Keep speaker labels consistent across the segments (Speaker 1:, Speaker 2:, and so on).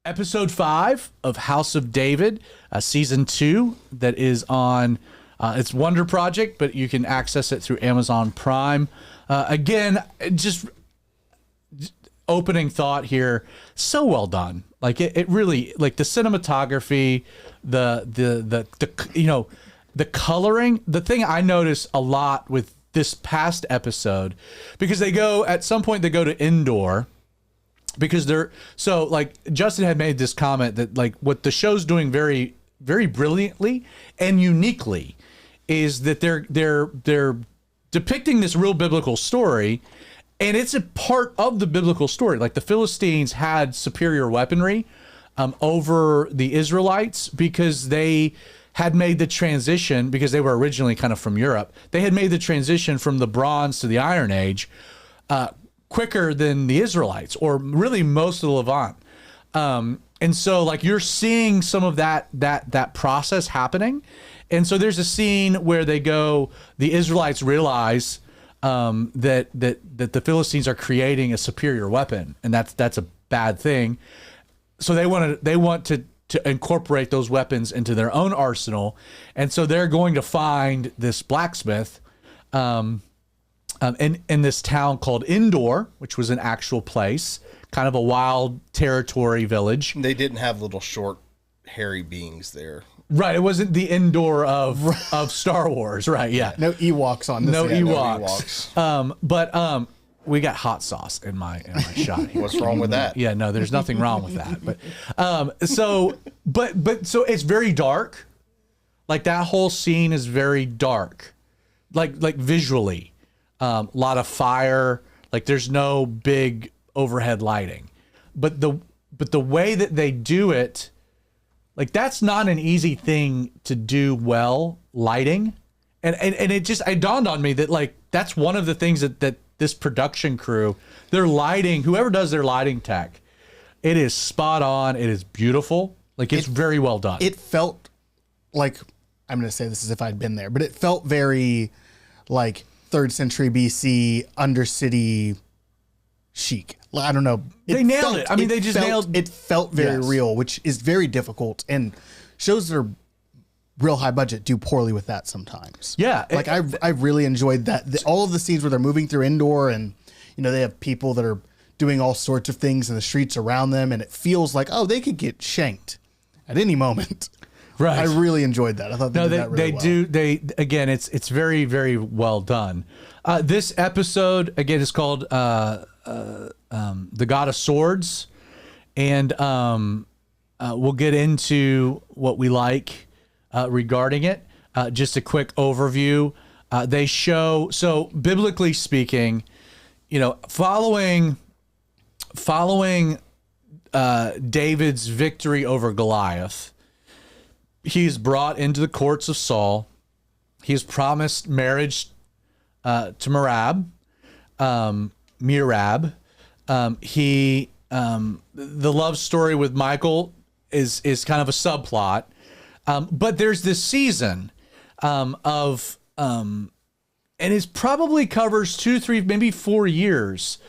Speaker 1: episode 5 of House of David, season 2 that is on it's Wonder Project, but you can access it through Amazon Prime. Again, just opening thought here, so well done. Like it really, like the cinematography, the you know, the coloring. The thing I notice a lot with this past episode, because they go at some point they go to Endor, because they're so like Justin had made this comment that like what the show's doing very very brilliantly and uniquely is that they're depicting this real biblical story, and it's a part of the biblical story. Like the Philistines had superior weaponry over the Israelites because they had made the transition, because they were originally kind of from Europe. They had made the transition from the Bronze to the Iron Age quicker than the Israelites, or really most of the Levant. And so like you're seeing some of that process happening. And so there's a scene where they go, the Israelites realize that the Philistines are creating a superior weapon, and that's a bad thing. So they want to incorporate those weapons into their own arsenal, and so they're going to find this blacksmith in this town called Endor, which was an actual place, kind of a wild territory village.
Speaker 2: They didn't have little short hairy beings there.
Speaker 1: Right, it wasn't the Endor of Star Wars, right? Yeah,
Speaker 3: No Ewoks on this.
Speaker 1: no
Speaker 3: end.
Speaker 1: Ewoks. But we got hot sauce in my shot here.
Speaker 2: What's wrong with that?
Speaker 1: Yeah, no, there's nothing wrong with that. But so it's very dark. Like that whole scene is very dark, like visually. A lot of fire. Like there's no big overhead lighting, but the way that they do it, like that's not an easy thing to do well, lighting, and it dawned on me that like that's one of the things that this production crew, their lighting, whoever does their lighting tech, it is spot on. It is beautiful. Like it's very well done.
Speaker 3: It felt like, I'm going to say this as if I'd been there, but it felt very like 3rd century BC undercity chic. I don't know.
Speaker 1: They nailed it. I mean, they just nailed.
Speaker 3: It felt very real, which is very difficult, and shows that are real high budget do poorly with that sometimes.
Speaker 1: Yeah,
Speaker 3: like I really enjoyed that. All of the scenes where they're moving through Endor, and you know they have people that are doing all sorts of things in the streets around them, and it feels like, oh, they could get shanked at any moment.
Speaker 1: Right.
Speaker 3: I really enjoyed that. I thought they did that really well.
Speaker 1: They again, it's very very well done. This episode again is called The God of Swords, and we'll get into what we like regarding it. Just a quick overview. They show, so biblically speaking, you know, following David's victory over Goliath, he's brought into the courts of Saul. He's promised marriage to Merab. The love story with Michael is kind of a subplot. But there's this season and it probably covers 2, 3, maybe 4 years.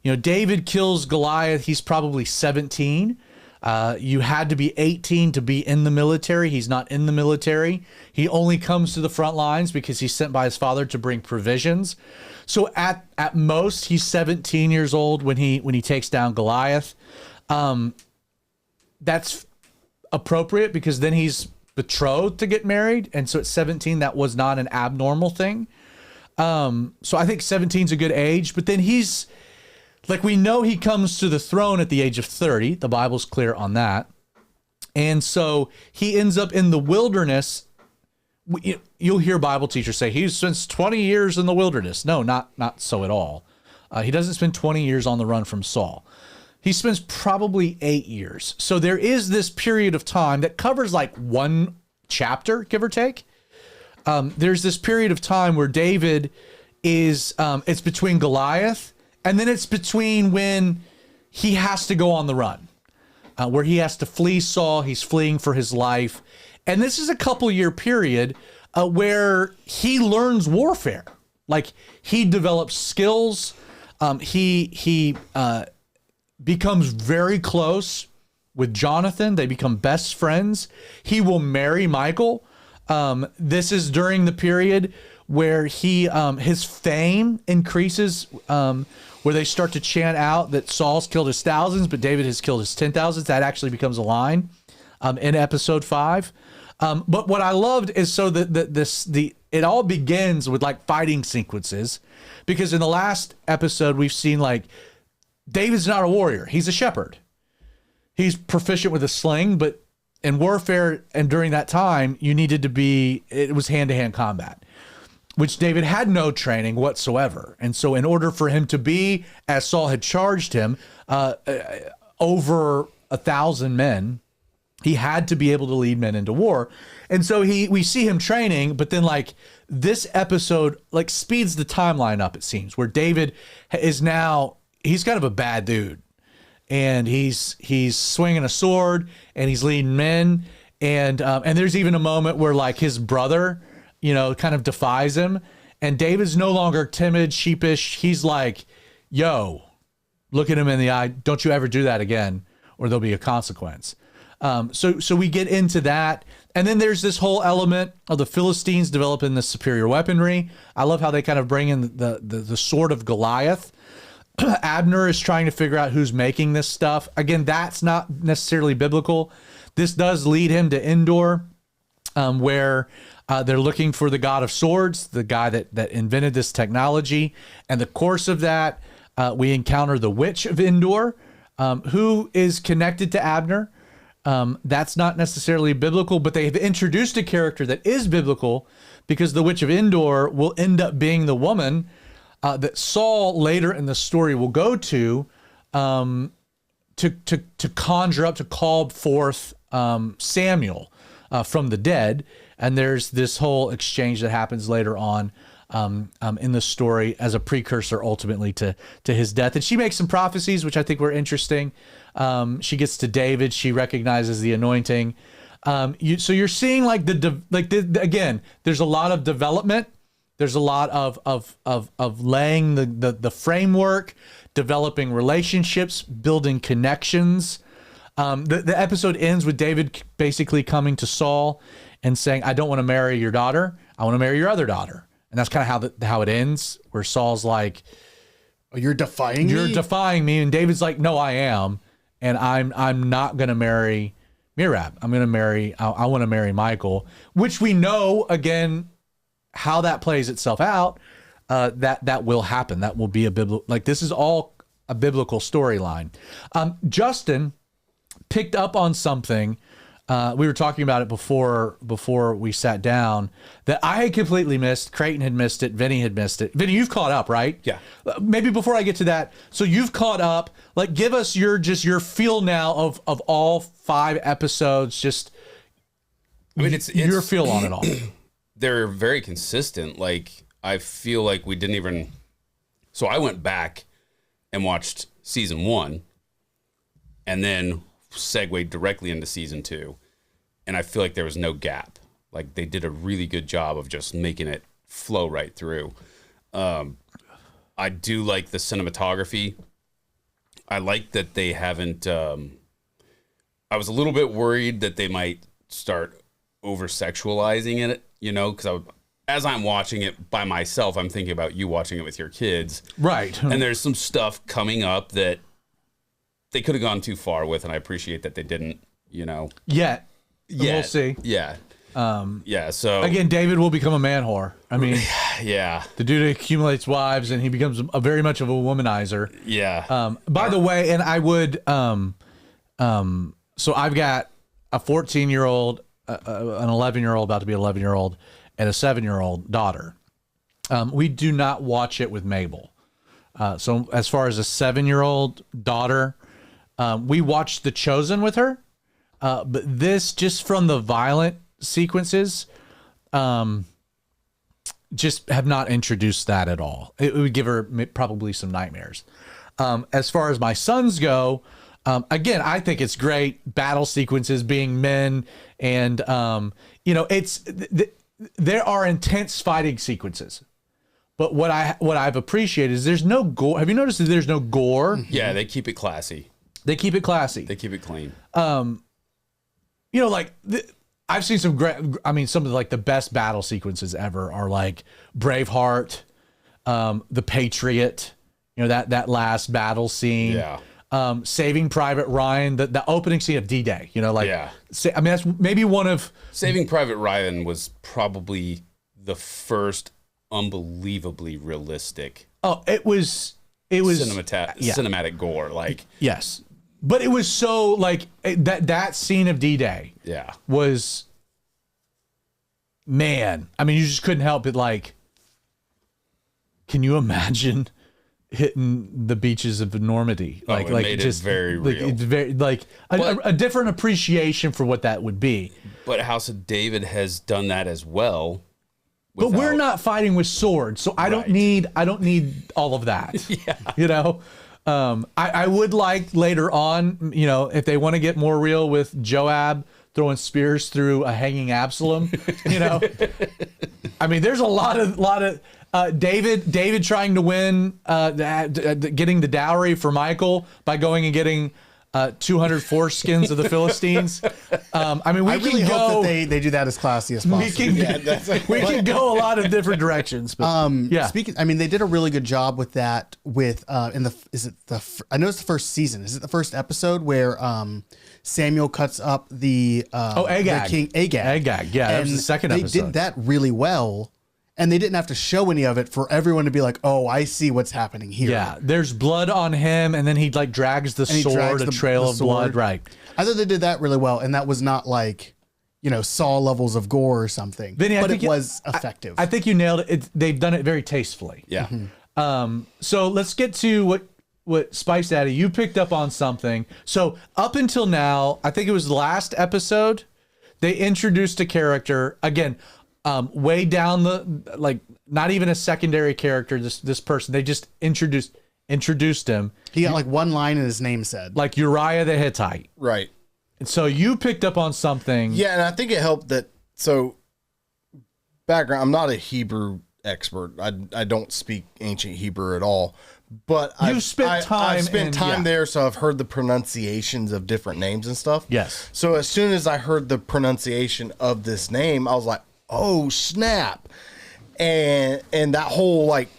Speaker 1: You know, David kills Goliath. He's probably 17. You had to be 18 to be in the military. He's not in the military. He only comes to the front lines because he's sent by his father to bring provisions. So at most, he's 17 years old when he takes down Goliath. That's appropriate because then he's betrothed to get married, and so at 17 that was not an abnormal thing. So I think 17 is a good age, but then he's like, we know he comes to the throne at the age of 30. The Bible's clear on that. And so he ends up in the wilderness. You'll hear Bible teachers say he spends 20 years in the wilderness. No, not so at all. He doesn't spend 20 years on the run from Saul. He spends probably 8 years. So there is this period of time that covers like one chapter, give or take. There's this period of time where David is, it's between Goliath, and then it's between when he has to go on the run, where he has to flee Saul. He's fleeing for his life. And this is a couple-year period where he learns warfare. Like, he develops skills. He becomes very close with Jonathan. They become best friends. He will marry Michael. This is during the period where his fame increases, where they start to chant out that Saul's killed his thousands, but David has killed his 10,000s. That actually becomes a line in episode 5. But what I loved is it all begins with like fighting sequences, because in the last episode we've seen like David's not a warrior; he's a shepherd. He's proficient with a sling, but in warfare and during that time, it was hand-to-hand combat, which David had no training whatsoever. And so in order for him to be, as Saul had charged him, over 1,000 men, he had to be able to lead men into war. And so we see him training, but then like this episode like speeds the timeline up, it seems, where David is now, he's kind of a bad dude. And he's swinging a sword and he's leading men. And there's even a moment where like his brother, kind of defies him. And David's no longer timid, sheepish. He's like, yo, look at him in the eye. Don't you ever do that again, or there'll be a consequence. So we get into that. And then there's this whole element of the Philistines developing the superior weaponry. I love how they kind of bring in the sword of Goliath. Abner is trying to figure out who's making this stuff. Again, that's not necessarily biblical. This does lead him to Endor, where they're looking for the god of swords, the guy that invented this technology. And the course of that, we encounter the witch of Endor, who is connected to Abner. That's not necessarily biblical, but they've introduced a character that is biblical, because the witch of Endor will end up being the woman that Saul later in the story will go to conjure up, to call forth Samuel from the dead. And there's this whole exchange that happens later on in the story as a precursor ultimately to his death. And she makes some prophecies, which I think were interesting. She gets to David. She recognizes the anointing. So you're seeing like again, there's a lot of development. There's a lot of laying the framework, developing relationships, building connections. The episode ends with David basically coming to Saul and saying, I don't want to marry your daughter. I want to marry your other daughter. And that's kind of how it ends, where Saul's like,
Speaker 3: oh, you're defying me?
Speaker 1: You're defying me. And David's like, no, I am. And I'm not going to marry Merab. I want to marry Michael, which we know, again, how that plays itself out, that will happen. That will be a biblical, like this is all a biblical storyline. Justin picked up on something. We were talking about it before we sat down, that I had completely missed. Creighton had missed it. Vinny had missed it. Vinny, you've caught up, right?
Speaker 2: Yeah.
Speaker 1: Maybe before I get to that, so you've caught up. Like, give us your feel now of all 5 episodes. Just,
Speaker 4: I mean, it's
Speaker 1: your feel on it all.
Speaker 4: They're very consistent. Like, I feel like we didn't even. So I went back and watched season 1, and then segued directly into season 2, and I feel like there was no gap. Like, they did a really good job of just making it flow right through. I do like the cinematography. I like that they haven't. I was a little bit worried that they might start over sexualizing it, because as I'm watching it by myself, I'm thinking about you watching it with your kids,
Speaker 1: Right?
Speaker 4: and there's some stuff coming up that they could have gone too far with, and I appreciate that they didn't,
Speaker 1: Yeah. We'll see.
Speaker 4: Yeah. Yeah, so...
Speaker 1: Again, David will become a man whore. I mean,
Speaker 4: yeah.
Speaker 1: the dude accumulates wives, and he becomes very much of a womanizer.
Speaker 4: Yeah.
Speaker 1: By the way, and I would... so I've got a 14-year-old, an 11-year-old, about to be an 11-year-old, and a 7-year-old daughter. We do not watch it with Mabel. So as far as a 7-year-old daughter... we watched The Chosen with her, but this, just from the violent sequences, just have not introduced that at all. It would give her probably some nightmares. As far as my sons go, again, I think it's great. Battle sequences, being men, and there are intense fighting sequences. But what I've appreciated is there's no gore. Have you noticed that there's no gore?
Speaker 4: Yeah, they keep it classy.
Speaker 1: They keep it classy.
Speaker 4: They keep it clean.
Speaker 1: You know, like I've seen some great. I mean, some of like the best battle sequences ever are like Braveheart, The Patriot. You know that last battle scene.
Speaker 4: Yeah.
Speaker 1: Saving Private Ryan, the opening scene of D-Day. You know, like
Speaker 4: Yeah.
Speaker 1: I mean, that's maybe one of.
Speaker 4: Saving Private Ryan was probably the first unbelievably realistic
Speaker 1: Oh, it was yeah.
Speaker 4: cinematic gore. Like,
Speaker 1: Yes, but it was so like that scene of D-Day
Speaker 4: yeah.
Speaker 1: was. Man, I mean, you just couldn't help it. Like, can you imagine hitting the beaches of Normandy?
Speaker 4: Oh, it made it very real.
Speaker 1: It's very like a different appreciation for what that would be.
Speaker 4: But House of David has done that as well.
Speaker 1: But we're
Speaker 4: without-
Speaker 1: not fighting with swords, so I don't
Speaker 4: Right.
Speaker 1: need all of that. Yeah, you know. I would like later on, you know, if they want to get more real with Joab throwing spears through a hanging Absalom, you know. I mean, there's a lot of David trying to win, getting the dowry for Michael by going and getting 200 foreskins of the Philistines. I mean, we
Speaker 3: I really
Speaker 1: can
Speaker 3: hope
Speaker 1: go.
Speaker 3: that they do that as classy as
Speaker 1: We
Speaker 3: possible.
Speaker 1: can, we can go a lot of different directions. But, yeah.
Speaker 3: Speaking, I mean, they did a really good job with that. With I know it's the first season. Is it the first episode where Samuel cuts up the
Speaker 1: Agag.
Speaker 3: the king Agag?
Speaker 1: Agag, yeah, that was the second
Speaker 3: they
Speaker 1: episode.
Speaker 3: did that really well, and they didn't have to show any of it for everyone to be like, "Oh, I see what's happening here."
Speaker 1: Yeah, there's blood on him, and then he like drags the
Speaker 3: he
Speaker 1: sword,
Speaker 3: drags
Speaker 1: a
Speaker 3: the-
Speaker 1: trail
Speaker 3: the
Speaker 1: of blood,
Speaker 3: sword.
Speaker 1: right?
Speaker 3: I thought they did that really well, and that was not like, you know, Saw levels of gore or something.
Speaker 1: Vinny, I
Speaker 3: but
Speaker 1: think
Speaker 3: it was effective.
Speaker 1: I think you nailed it. They've done it very tastefully.
Speaker 4: Yeah.
Speaker 1: So let's get to what Spice Daddy, you picked up on something. So up until now, I think it was the last episode, they introduced a character again, way down the like not even a secondary character. This person they just introduced him
Speaker 3: he got like one line and his name said.
Speaker 1: like Uriah the Hittite.
Speaker 2: Right.
Speaker 1: And so you picked up on something.
Speaker 2: Yeah, and I think it helped that. So, background: I'm not a Hebrew expert. I don't speak ancient Hebrew at all. But
Speaker 1: You've spent time
Speaker 2: I've spent
Speaker 1: in-
Speaker 2: time
Speaker 1: yeah.
Speaker 2: there, so I've heard the pronunciations of different names and stuff.
Speaker 1: Yes.
Speaker 2: So as soon as I heard the pronunciation of this name, I was like, "Oh snap!" And that whole like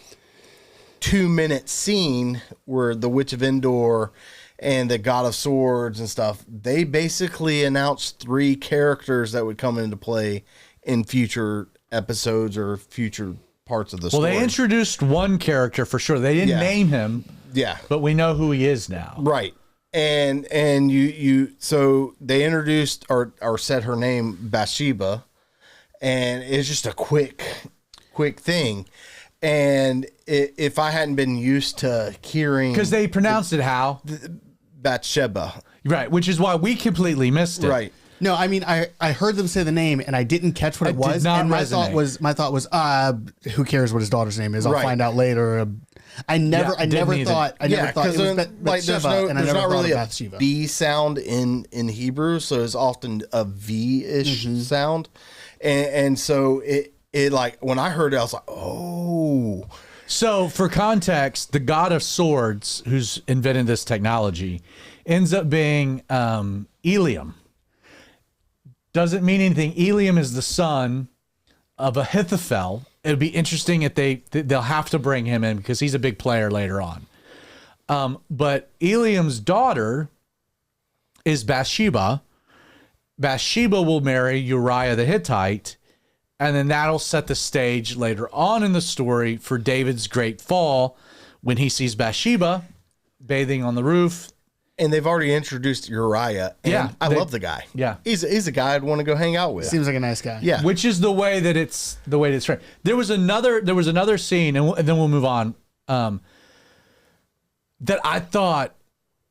Speaker 2: 2-minute scene where the Witch of Endor and the God of Swords and stuff, they basically announced 3 characters that would come into play in future episodes or future parts of the
Speaker 1: Well,
Speaker 2: story.
Speaker 1: they introduced one character for sure. They didn't
Speaker 2: Yeah.
Speaker 1: name him,
Speaker 2: yeah.
Speaker 1: but we know who he is now.
Speaker 2: Right. And you so they introduced or said her name Bathsheba, and it's just a quick thing. And if I hadn't been used to hearing
Speaker 1: Because they pronounced it how?
Speaker 2: Bathsheba,
Speaker 1: Right, which is why we completely missed it.
Speaker 2: right?
Speaker 3: No, I mean, I heard them say the name and I didn't catch what
Speaker 1: It
Speaker 3: it
Speaker 1: did
Speaker 3: was.
Speaker 1: not
Speaker 3: And my
Speaker 1: resonate.
Speaker 3: thought was, who cares what his daughter's name is? I'll
Speaker 2: Right.
Speaker 3: find out later. I never
Speaker 1: didn't either.
Speaker 3: thought it was
Speaker 2: like there's
Speaker 3: Bathsheba, and I
Speaker 2: there's
Speaker 3: never
Speaker 2: not
Speaker 3: thought
Speaker 2: really
Speaker 3: of
Speaker 2: a
Speaker 3: Bathsheba.
Speaker 2: B sound in Hebrew, so it's often a V-ish sound, and so it like when I heard it, I was like, oh,
Speaker 1: So, for context, the God of Swords, who's invented this technology, ends up being Eliam. Doesn't mean anything. Eliam is the son of Ahithophel. It would be interesting if they'll have to bring him in because he's a big player later on. But Eliam's daughter is Bathsheba. Bathsheba will marry Uriah the Hittite, and then that'll set the stage later on in the story for David's great fall when he sees Bathsheba bathing on the roof.
Speaker 2: and they've already introduced Uriah. And
Speaker 1: Yeah,
Speaker 2: I
Speaker 1: they-
Speaker 2: love the guy.
Speaker 1: Yeah.
Speaker 2: he's a guy I'd want to go hang out with.
Speaker 3: Seems like a nice guy.
Speaker 2: Yeah,
Speaker 1: Which is the way that it's framed. There was another scene, and then we'll move on. That I thought,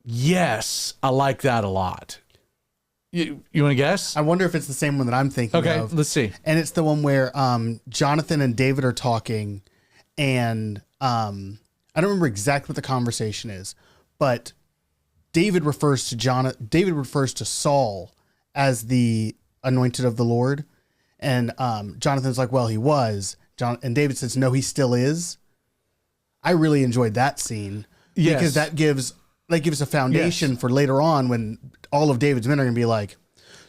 Speaker 1: yes, I like that a lot. You want to guess?
Speaker 3: I wonder if it's the same one that I'm thinking
Speaker 1: Okay,
Speaker 3: of.
Speaker 1: let's see.
Speaker 3: And it's the one where Jonathan and David are talking, and I don't remember exactly what the conversation is, but David refers to Saul as the anointed of the Lord, and Jonathan's like, "Well, he was." And David says, "No, he still is." I really enjoyed that scene
Speaker 1: Yes.
Speaker 3: because that gives that gives a foundation for later on when all of David's men are going to be like,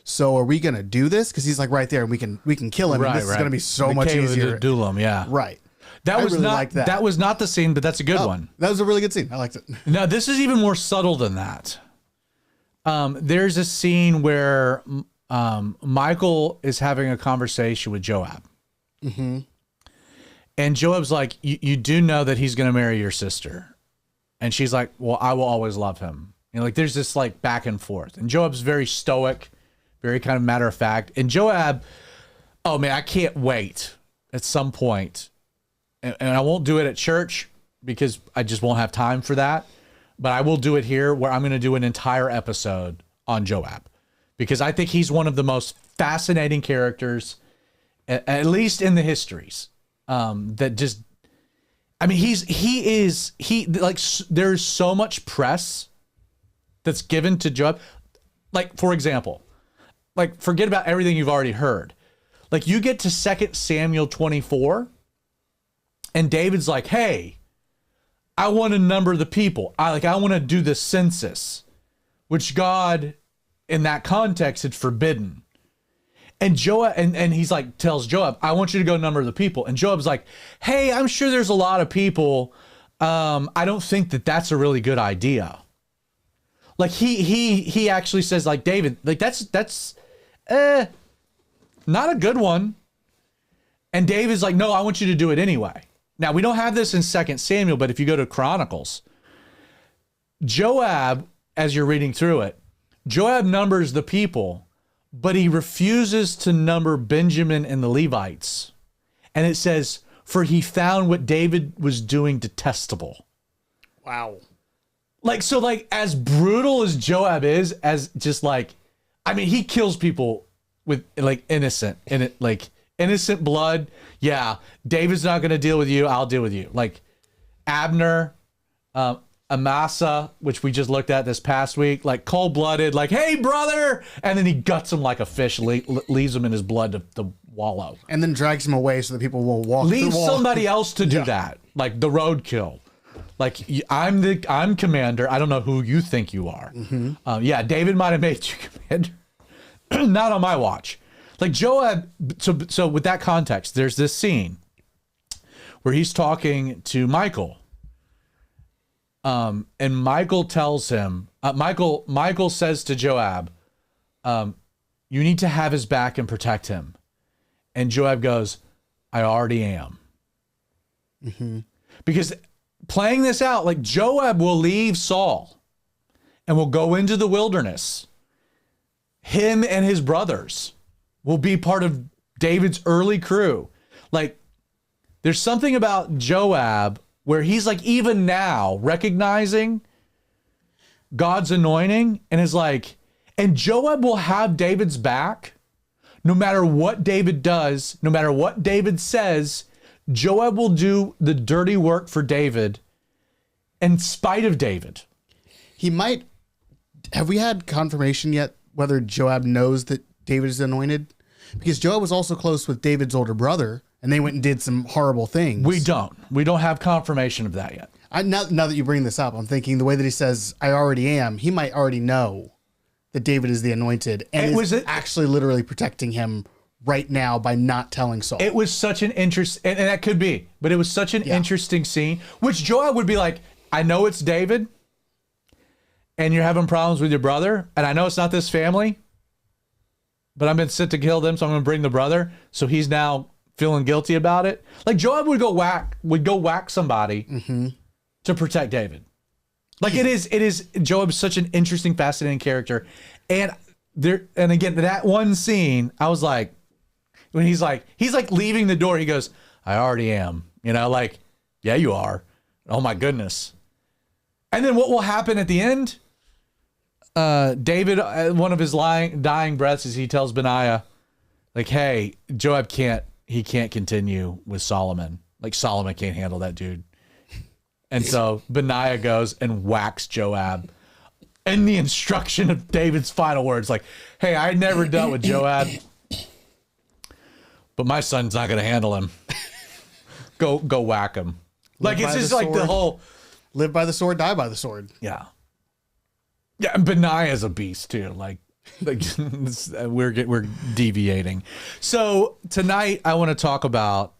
Speaker 3: so are we going to do this? Because he's like right there, and we can kill him. And this is going to be so
Speaker 1: The
Speaker 3: much
Speaker 1: cave of
Speaker 3: easier.
Speaker 1: Adullam, yeah.
Speaker 3: Right.
Speaker 1: That
Speaker 3: I
Speaker 1: was
Speaker 3: really
Speaker 1: not
Speaker 3: liked that.
Speaker 1: that was not the scene, but that's a good one.
Speaker 3: That was a really good scene. I liked it.
Speaker 1: Now, this is even more subtle than that. There's a scene where Michael is having a conversation with Joab. Mm-hmm. And Joab's like, you do know that he's going to marry your sister. And she's like, well, I will always love him. Like, there's this like back and forth. And Joab's very stoic, very kind of matter of fact. And Joab, oh man, I can't wait at some point. And I won't do it at church because I just won't have time for that. But I will do it here where I'm going to do an entire episode on Joab because I think he's one of the most fascinating characters, at least in the histories. That just, I mean, there's so much press that's given to Joab. Like, for example, like, forget about everything you've already heard. Like, you get to 2 Samuel 24, and David's like, hey, I want to number the people. I want to do the census, which God, in that context, had forbidden. And Joab, and he's like, tells Joab, I want you to go number the people. And Joab's like, hey, I'm sure there's a lot of people. I don't think that that's a really good idea. Like he actually says, like, David, like that's not a good one. And David's like, no, I want you to do it anyway. Now, we don't have this in 2 Samuel, but if you go to Chronicles, Joab, as you're reading through it, Joab numbers the people, but he refuses to number Benjamin and the Levites. And it says, for he found what David was doing detestable.
Speaker 3: Wow.
Speaker 1: Like, so, like, as brutal as Joab is, as just like, I mean, he kills people with like innocent blood. Yeah, David's not going to deal with you. I'll deal with you. Like Abner, Amasa, which we just looked at this past week, like cold-blooded, like, hey, brother. And then he guts him like a fish, leaves him in his blood to wallow.
Speaker 3: And then drags him away so that people will walk through
Speaker 1: Leave
Speaker 3: the wall.
Speaker 1: somebody else to do that. Like the roadkill. Like, I'm commander. I don't know who you think you are. Mm-hmm. Yeah, David might have made you commander. Not on my watch. Like Joab, so with that context, there's this scene where he's talking to Michael. And Michael tells him, Michael says to Joab, you need to have his back and protect him. And Joab goes, I already am. Mm-hmm. Because playing this out, like Joab will leave Saul and will go into the wilderness. Him and his brothers will be part of David's early crew. Like, there's something about Joab where he's like, even now, recognizing God's anointing and is like, and Joab will have David's back no matter what David does, no matter what David says. Joab will do the dirty work for David in spite of David.
Speaker 3: He might. Have we had confirmation yet whether Joab knows that David is anointed? Because Joab was also close with David's older brother, and they went and did some horrible things.
Speaker 1: We don't have confirmation of that yet.
Speaker 3: Now that you bring this up, I'm thinking the way that he says, I already am, he might already know that David is the anointed and actually literally protecting him right now by not telling Saul.
Speaker 1: It was such an and that could be, but it was such an interesting scene, which Joab would be like, I know it's David, and you're having problems with your brother, and I know it's not this family, but I've been sent to kill them, so I'm going to bring the brother. So he's now feeling guilty about it. Like Joab would go whack somebody to protect David. Like it is Joab's such an interesting, fascinating character. And again, that one scene, I was like, when he's like leaving the door, he goes, I already am. You know, like, yeah, you are. Oh my goodness. And then what will happen at the end? David, one of his dying breaths is he tells Benaiah, like, hey, Joab can't continue with Solomon. Like Solomon can't handle that dude. And so Benaiah goes and whacks Joab. And the instruction of David's final words, like, hey, I never dealt with Joab, but my son's not going to handle him. Go whack him. Like, it's just like the whole...
Speaker 3: Live by the sword, die by the sword.
Speaker 1: Yeah. Yeah, and Benaya's a beast too. Like we're deviating. So tonight I want to talk about